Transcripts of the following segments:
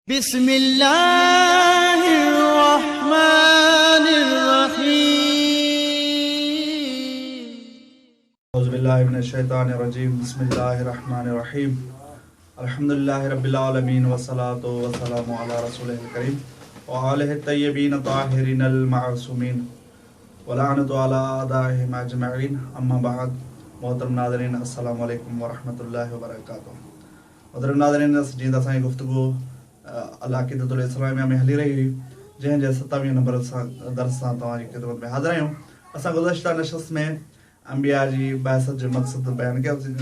بسم الله الرحمن الرحيم أعوذ بالله من الشيطان الرجيم بسم الله الرحمن الرحيم الحمد لله رب العالمين والصلاة والسلام على رسوله الكريم وآله الطيبين الطاهرين المعصومين ولعنة على أعدائهم أجمعين أما بعد मोहतरम नाज़रीन अस्सलामु अलैकुम वरहमतुल्लाहि वबरकातुहू। मोहतरम नाज़रीन जीअं त असांजी गुफ़्तगू अल-अक़ीदतुल इस्लामिया में हली रही हुई, जंहिंजे 27 नंबर दर्स सां तव्हांजी ख़िदमत में हाज़िर आहियूं। असां गुज़श्ता नशस्त में अंबिया जी बहसत जो मक़सद बयान कयोसीं,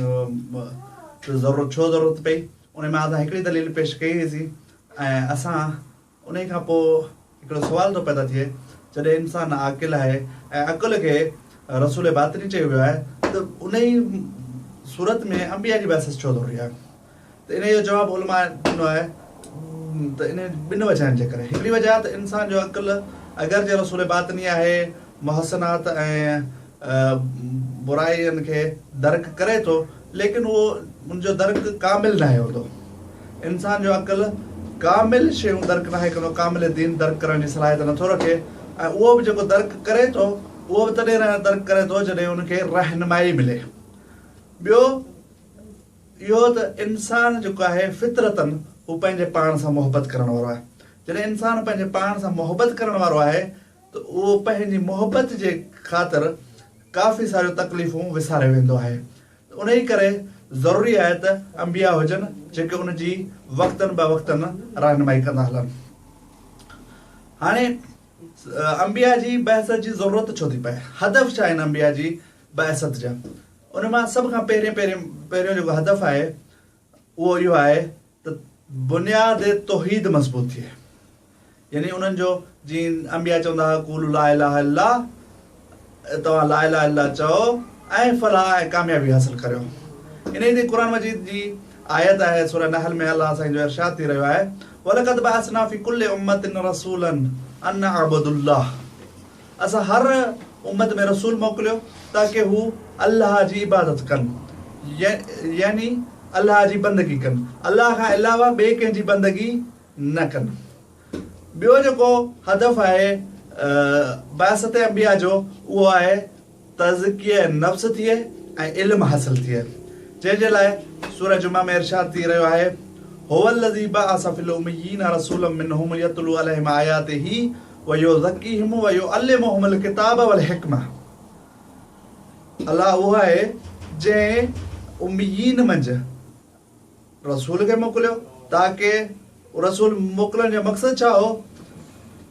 ज़रूरत पई उन में असां हिकिड़ी दलील पेश कई हुईसीं ऐं असां उन खां पोइ हिकिड़ो सुवाल थो पैदा थिए, जॾहिं इंसानु आक़िल आहे ऐं अक़ुल खे रसूल बातिनी चयो वियो आहे त उन ई सूरत में अंबिया जी बहस छो ज़रूरी आहे। त इन जो जवाबु उलमा ॾिनो आहे त इन ॿिनि वजहनि जे करे। हिकिड़ी वजह त इंसान जो अक़ुल अगरि जे रसूल बातिनी आहे, मुहसनात ऐं बुराइयुनि खे दर्क करे थो, लेकिन उहो उनजो दर्क कामिल न आहे हूंदो। इंसान जो अक़ुल कामिल शयूं दर्क न आहे कंदो, कामिल दीन दर्क करण जी सलाहियत नथो रखे, ऐं उहो बि जेको दर्क करे थो उहो बि तॾहिं दर्क करे थो जॾहिं उनखे रहनुमाई मिले। ॿियो इहो त इंसान जेको आहे फितरतन हू पंहिंजे पाण सां मोहबत करण वारो आहे। जॾहिं इंसानु पंहिंजे पाण सां मोहबत करण वारो आहे त उहो पंहिंजी मोहबत जे ख़ातिर काफ़ी सारियूं तकलीफ़ूं विसारे वेंदो आहे। उन ई करे ज़रूरी आहे त अंबिया हुजनि जेके उनजी वक़्तनि ब वक़्तनि रहनुमाई कंदा हलनि। हाणे अंबिया जी बहसत जी ज़रूरत छो थी पए, हदफ़ छा आहिनि अंबिया जी बहसत जा? उन मां सभ खां पहिरियों जेको हदफ़ आहे उहो इहो आहे त बुनियाद तौहीद मज़बूत थिए। यानी उन्हनि जो जीअं अंबिया चवंदा हुआ क़ूलू ला इलाहा इल्लल्लाह, तव्हां ला इलाहा इल्लल्लाह चओ ऐं फलाह ऐं कामयाबी हासिल करियो। इन ई क़ुर मजीद जी आयत आहे सूरह नहल में अल्लाह असांजो इरशाद थी रहियो आहे वलक़द बअसना फी कुल्लि उम्मतिन रसूलन अन अअबुदुल्लाह। असां हर उम्मत में रसूल मोकिलियो ताकि हू अल्लाह जी इबादत कनि, यानी अल्लाह जी बंदगी कनि, अल्लाह खां अलावा ॿिए कंहिंजी बंदगी न कनि। ॿियो जेको हदफ़ आहे बहसत अंबिया जो उहो आहे तज़किया नफ्स थिए ऐं इल्म हासिल थिए, जंहिंजे लाइ सूरह जुमा में इरशाद थी रहियो आहे हुवल्लज़ी बअस फ़िल उम्मिय्यीन रसूलन मिनहुम यतलू अलैहिम आयातिही व युज़क्कीहिम व युअल्लिमुहुमुल किताब वल हिकमा। अल्लाह उहो आहे जंहिं उम्मियीन मंझि रसूल खे मोकिलियो ताकि रसूल मोकिलण जो मक़सदु छा हो?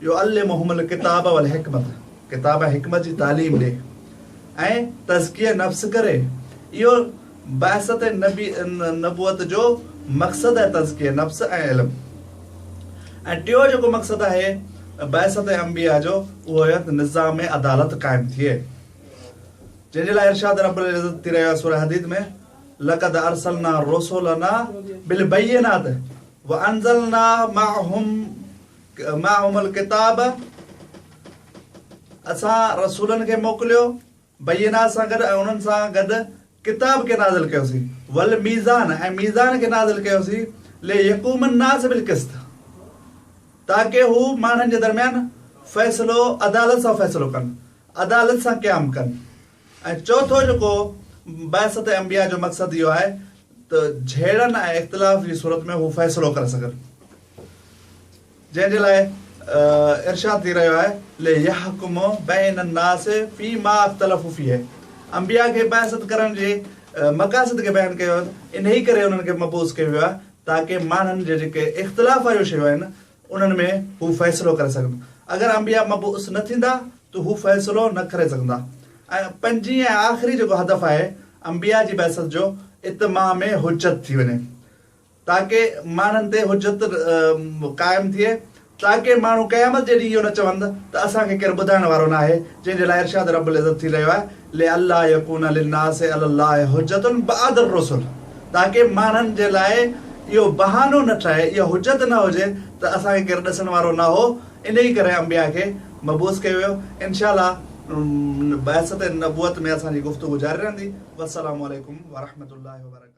युअल्लिमुहुमुल किताब वल हिकमत, किताब ऐं हिकमत जी तालीम ॾे ऐं तज़किया नफ्स करे। इहो बहसत नबूअत जो मक़सदु आहे, तज़किया नफ्स ऐं इल्म। ऐं टियों जेको मक़सदु आहे बहसत अंबिया जो उहो आहे त निज़ाम अदालत क़ाइमु थिए, जंहिंजे लाइ इरशाद रब्बुल इज़्ज़त थी रहियो आहे सूरह हदीद में लक़द अरसलना रुसुलना बिल बय्यिनात व अंज़लना मअहुमुल किताब। असां रसूलनि खे मोकिलियो बय्यिनात सां गॾु ऐं उन्हनि सां गॾु किताब खे नाज़िल कयोसीं, वल मीज़ान ऐं मीज़ान खे नाज़िल कयोसीं ले यक़ूमन नास बिल क़िस्त, ताकि हू माण्हुनि जे दरमियान फ़ैसिलो अदालत सां फ़ैसिलो कनि, अदालत सां क़याम कनि। ऐं चौथों जेको बहसत अंबिया जो मक़सदु इहो आहे त झेड़नि ऐं इख़्तिलाफ़ जी सूरत में हू फ़ैसिलो करे सघनि, जंहिंजे लाइ इरशाद थी रहियो आहे ले यहकुम बैन अन्नास फ़ीमा इख़्तलफ़ू फ़ीह। अंबिया खे बहसत करण जे मक़ासिद खे बयानु कयो, इन ई करे उन्हनि खे मबूस कयो वियो आहे ताकि माण्हुनि जे जेके इख़्तिलाफ़ वारियूं शयूं आहिनि उन्हनि में हू फ़ैसिलो करे सघनि। अगरि अंबिया मबूस न थींदा त हू फ़ैसिलो न करे सघंदा। ऐं पंजी ऐं आख़िरी जेको हदफ़ आहे अंबिया जी बहसत जो इत्माम हुज्जत थी वञे, ताकि माण्हुनि ते हुज्जत क़ाइमु थिए, ताकि माण्हू क़यामत जे ॾींहुं इहो न चवनि त असांखे केरु ॿुधाइण वारो न आहे, जंहिंजे लाइ इरशाद रब्बुल इज़्ज़त थी रहियो आहे ले अल्लाह यकून लिन्नास अलल्लाहि हुज्जतुन बअदर रुसुल, ताकि माण्हुनि जे लाइ इहो बहानो न ठहे, इहा हुज्जत न हुजे त असांखे केरु ॾिसण वारो न हो। इन ई करे अंबिया खे मबूस कयो वियो। इंशाअल्लाह बहसत नबूअत में असांजी गुफ़्तगू जारी रहंदी। वस्सलामु अलैकुम वरहमतुल्लाहि वबरकातुहू।